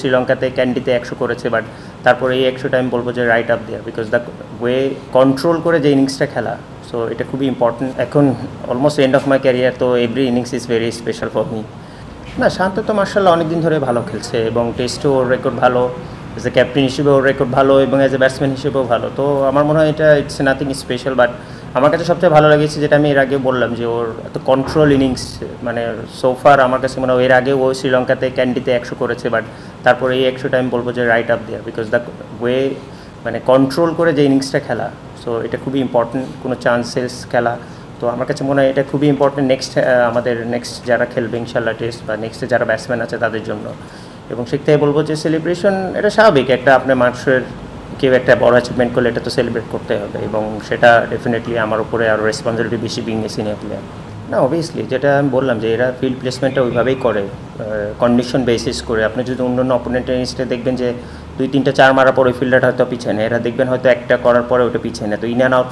শ্রীলঙ্কাতে ক্যান্ডিতে 100 করেছে, বাট তারপরে এই 100টা আমি বলবো যে right up there, because the way control করে যে ইনিংসটা খেলা, সো এটা খুবই ইম্পর্টেন্ট। এখন almost end of my career, তো every innings is very special for me. না, শান্ত তো মার্শাল্লাহ অনেক দিন ধরে ভালো খেলছে এবং টেস্টেও ওর রেকর্ড ভালো, এজ এ ক্যাপ্টেন হিসেবে ওর রেকর্ড ভালো এবং অ্যাজ এ ব্যাটসম্যান হিসেবেও ভালো। তো আমার মনে হয় এটা ইটস নাথিং স্পেশাল, বাট আমার কাছে সবচেয়ে ভালো লেগেছে যেটা আমি এর আগে বললাম যে ওর এত কন্ট্রোল ইনিংস, মানে সোফার আমার কাছে মনে হয় এর আগে ও শ্রীলঙ্কাতে ক্যান্ডিতে 100 করেছে, বাট তারপরে এই 100টা আমি বলবো যে right up there, because the way মানে কন্ট্রোল করে যে ইনিংসটা খেলা, সো এটা খুবই ইম্পর্টেন্ট, কোনো চান্সেস খেলা। তো আমার কাছে মনে হয় এটা খুবই ইম্পর্টেন্ট আমাদের নেক্সট যারা খেলবে ইনশাল্লাহ টেস্ট, বা নেক্সটে যারা ব্যাটসম্যান আছে তাদের জন্য। এবং সেখান থেকে বলবো যে সেলিব্রেশন এটা স্বাভাবিক, একটা আপনার মানুষের কেউ একটা বড় অ্যাচিভমেন্ট করলে এটা তো সেলিব্রেট করতে হবে, এবং সেটা ডেফিনেটলি আমার উপরে আরও রেসপন্সিবিলিটি বেশি বিং এ সিনিয়র প্লেয়ার। না, অবভিয়াসলি যেটা আমি বললাম যে এরা ফিল্ড প্লেসমেন্টটা ওইভাবেই করে, কন্ডিশন বেসিস করে। আপনি যদি অন্য অপোনেন্টের ইনিংসটা দেখবেন যে 2-3টা 4 মারার পর ওই ফিল্ডারটা হয়তো পিছিয়ে নেয়, এরা দেখবেন হয়তো একটা করার পরে ওটা পিছিয়ে নেয়, তো ইন অ্যান্ড আউট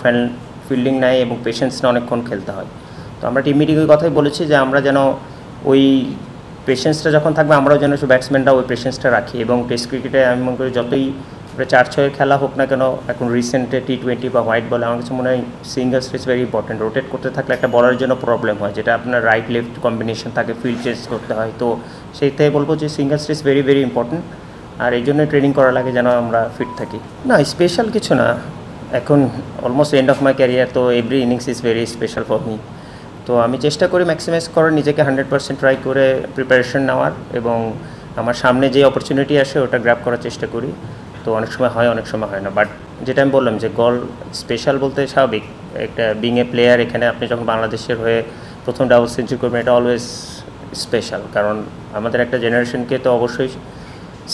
ফিল্ডিং নেয় এবং পেশেন্সটা অনেকক্ষণ খেলতে হয়। তো আমরা টিম মিটিং ওই কথাই বলেছি যে আমরা যেন ওই পেশেন্সটা যখন থাকবে আমরাও যেন ব্যাটসম্যানরা ওই পেশেন্সটা রাখি, এবং টেস্ট ক্রিকেটে আমি মনে করি যতই 4-6 খেলা হোক না কেন, এখন রিসেন্টে T20 বা হোয়াইট বলে আমার কাছে মনে হয় singles is very important. Rotate করতে থাকলে একটা বলারের জন্য প্রবলেম হয়, যেটা আপনার রাইট লেফট কম্বিনেশন থাকে, ফিল্ড চেঞ্জ করতে হয়। তো সেই থেকে বলবো যে singles is very very important, আর এই জন্যই ট্রেনিং করা লাগে যেন আমরা ফিট থাকি। না, স্পেশাল কিছু না, এখন almost end of my career, তো every innings is very special for me. তো আমি চেষ্টা করি ম্যাক্সিমাইজ করার, নিজেকে 100% ট্রাই করে প্রিপারেশন নেওয়ার, এবং আমার সামনে যে অপরচুনিটি আসে ওটা গ্র্যাব করার চেষ্টা করি। তো অনেক সময় হয়, অনেক সময় হয় না, বাট যেটা আমি বললাম যে স্পেশাল বলতে স্বাভাবিক, একটা বিং এ প্লেয়ার, এখানে আপনি যখন বাংলাদেশের হয়ে প্রথম ডাবল সেঞ্চুরি করবেন এটা অলওয়েজ স্পেশাল, কারণ আমাদের একটা জেনারেশনকে তো অবশ্যই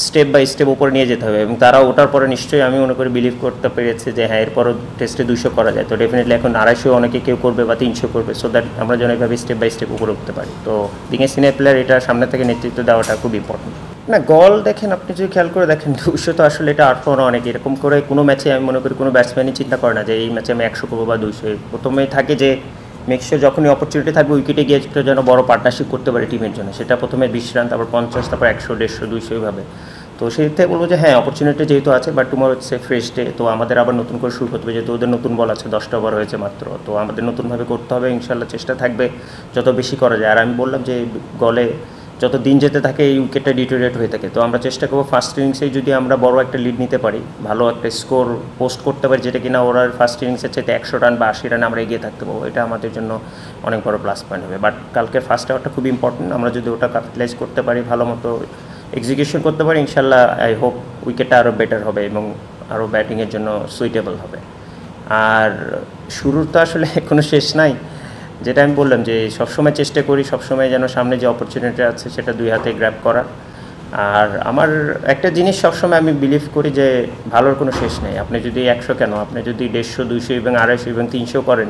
স্টেপ বাই স্টেপ উপরে নিয়ে যেতে হবে, এবং তারা ওটার পরে নিশ্চয়ই আমি মনে করি বিলিভ করতে পেরেছে যে হ্যাঁ এরপরও টেস্টে 200 করা যায়। তো ডেফিনেটলি এখন 250 অনেকে কেউ করবে বা 300 করবে, সো দ্যাট আমরা যেন এইভাবে স্টেপ বাই স্টেপ উপরে উঠতে পারি। তো বিং এ সিনিয়র প্লেয়ার এটা সামনে থেকে নেতৃত্ব দেওয়াটা খুব ইম্পর্টেন্ট। না, দেখেন, আপনি যদি খেয়াল করে দেখেন 200 তো আসলে এটা আটকানো অনেক, এরকম করে কোনো ম্যাচে আমি মনে করি কোনো ব্যাটসম্যানই চিন্তা করে না যে এই ম্যাচে আমি 100 করবো বা 200। প্রথমেই থাকে যে মেক্সিও যখনই অপরচুনিটি থাকবে উইকেটে গিয়ে যেন বড় পার্টনারশিপ করতে পারে টিমের জন্য, সেটা প্রথমে 20 রান, তারপর 50, তারপর 100, 150, 200 এইভাবে। তো সেই থেকে বলবো যে হ্যাঁ অপরচুনিটি যেহেতু আছে, বাট টুমরো হচ্ছে ফ্রেশ ডে, তো আমাদের আবার নতুন করে শুরু করতে হবে, যেহেতু ওদের নতুন বল আছে, 10টা ওভার হয়েছে মাত্র, তো আমাদের নতুনভাবে করতে হবে। ইনশাল্লাহ চেষ্টা থাকবে যত বেশি করা যায়। আর আমি বললাম যে যত দিন যেতে থাকে এই উইকেটটা ডিটোরিয়েট হয়ে থাকে, তো আমরা চেষ্টা করবো ফার্স্ট ইনিংসেই যদি আমরা বড় একটা লিড নিতে পারি, ভালো একটা স্কোর পোস্ট করতে পারি, যেটা কিনা ওরা ফার্স্ট ইনিংসের চাইতে 100 রান বা 80 রানে আমরা এগিয়ে থাকতে পারবো, এটা আমাদের জন্য অনেক বড় প্লাস পয়েন্ট হবে। বাট কালকে ফার্স্ট আওয়ারটা খুব ইম্পর্টেন্ট, আমরা যদি ওটা ক্যাপিটালাইজ করতে পারি, ভালো মতো এক্সিকিউশন করতে পারি, ইনশাল্লাহ আই হোপ উইকেটটা আরও বেটার হবে এবং আরও ব্যাটিংয়ের জন্য সুইটেবল হবে। আর শুরুর তো আসলে কোনো শেষ নাই, যেটা আমি বললাম যে সবসময় চেষ্টা করি সবসময় যেন সামনে যে অপরচুনিটি আছে সেটা 2 হাতে গ্র্যাব করা। আর আমার একটা জিনিস সবসময় আমি বিলিভ করি যে ভালোর কোনো শেষ নেই। আপনি যদি 100 কেন, আপনি যদি 150, 200 এবং 250 এবং 300 করেন,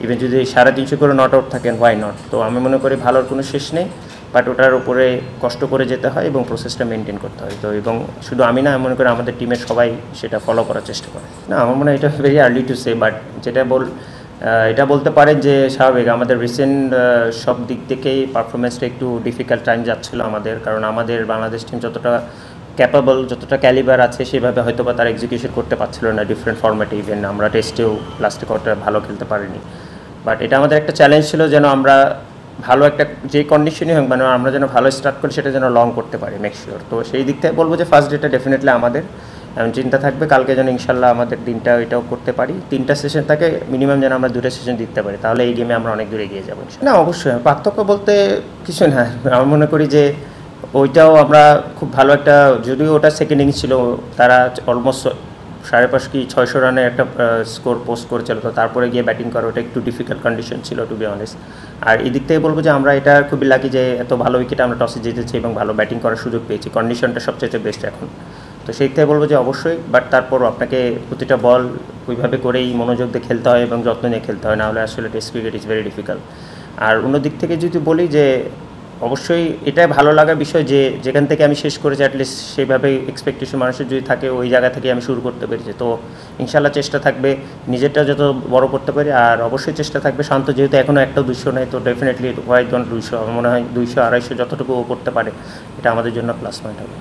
ইভেন যদি 350 করে নট আউট থাকেন, হোয়াই নট। তো আমি মনে করি ভালোর কোনো শেষ নেই, বাট ওটার উপরে কষ্ট করে যেতে হয় এবং প্রসেসটা মেনটেন করতে হয়। তো এবং শুধু আমি না, আমি মনে করি আমাদের টিমের সবাই সেটা ফলো করার চেষ্টা করে। না, আমার মনে হয় এটা very early to say, but এটা বলতে পারেন যে স্বাভাবিক আমাদের রিসেন্ট সব দিক থেকেই পারফরমেন্সটা একটু ডিফিকাল্ট টাইম যাচ্ছিলো আমাদের, কারণ আমাদের বাংলাদেশ টিম যতটা ক্যাপাবল, যতটা ক্যালিবার আছে সেভাবে হয়তো বা তার এক্সিকিউশন করতে পারছিল না ডিফারেন্ট ফর্ম্যাটে। ইভেন আমরা টেস্টেও লাস্টে কটা ভালো খেলতে পারিনি, বাট এটা আমাদের একটা চ্যালেঞ্জ ছিল যেন আমরা ভালো একটা যে কন্ডিশনই হোক, মানে আমরা যেন ভালো স্টার্ট করি, সেটা যেন লং করতে পারি মেক শিওর। তো সেই দিক থেকে বলবো যে ফার্স্ট ডেটা ডেফিনেটলি আমাদের এমন চিন্তা থাকবে কালকে যেন ইনশাল্লাহ আমাদের দিনটা এটাও করতে পারি, 3টা সেশন থাকে মিনিমাম, যেন আমরা 2টা সেশন দিতে পারি, তাহলে এই গেমে আমরা অনেক দূরে এগিয়ে যাবো। না, অবশ্যই পার্থক্য বলতে কিছু না, আমি মনে করি যে ওইটাও আমরা খুব ভালো একটা, যদিও ওটা সেকেন্ড ইনিংস ছিল, তারা অলমোস্ট 5.5 কি 600 রানের একটা স্কোর পোস্ট করেছিল, তো তারপরে গিয়ে ব্যাটিং করা ওটা একটু ডিফিকাল্ট কন্ডিশন ছিল টু বি অনেস্ট। আর এই দিক থেকে বলবো যে আমরা এটা খুবই লাকি যে এত ভালো উইকেটে আমরা টসে জিতেছি এবং ভালো ব্যাটিং করার সুযোগ পেয়েছি, কন্ডিশনটা সবচেয়ে বেস্ট এখন। তো সেই থেকে বলবো যে অবশ্যই, বাট তারপরও আপনাকে প্রতিটা বল ওইভাবে করেই মনোযোগ দিয়ে খেলতে হয় এবং যত্ন নিয়ে খেলতে হয়, নাহলে আসলে test cricket is very difficult. আর অন্য দিক থেকে যদি বলি যে অবশ্যই এটাই ভালো লাগার বিষয় যে যেখান থেকে আমি শেষ করেছি অ্যাটলিস্ট সেইভাবে এক্সপেকটেশন মানুষের যদি থাকে, ওই জায়গা থেকে আমি শুরু করতে পেরেছি। তো ইনশাল্লাহ চেষ্টা থাকবে নিজেরটা যত বড় করতে পারি, আর অবশ্যই চেষ্টা থাকবে শান্ত, যেহেতু এখনও একটা 200 নেই, তো ডেফিনেটলি হোয়াই ডোন্ট 200, আমার মনে হয় 200, 250 যতটুকু করতে পারে এটা আমাদের জন্য প্লাস পয়েন্ট হবে।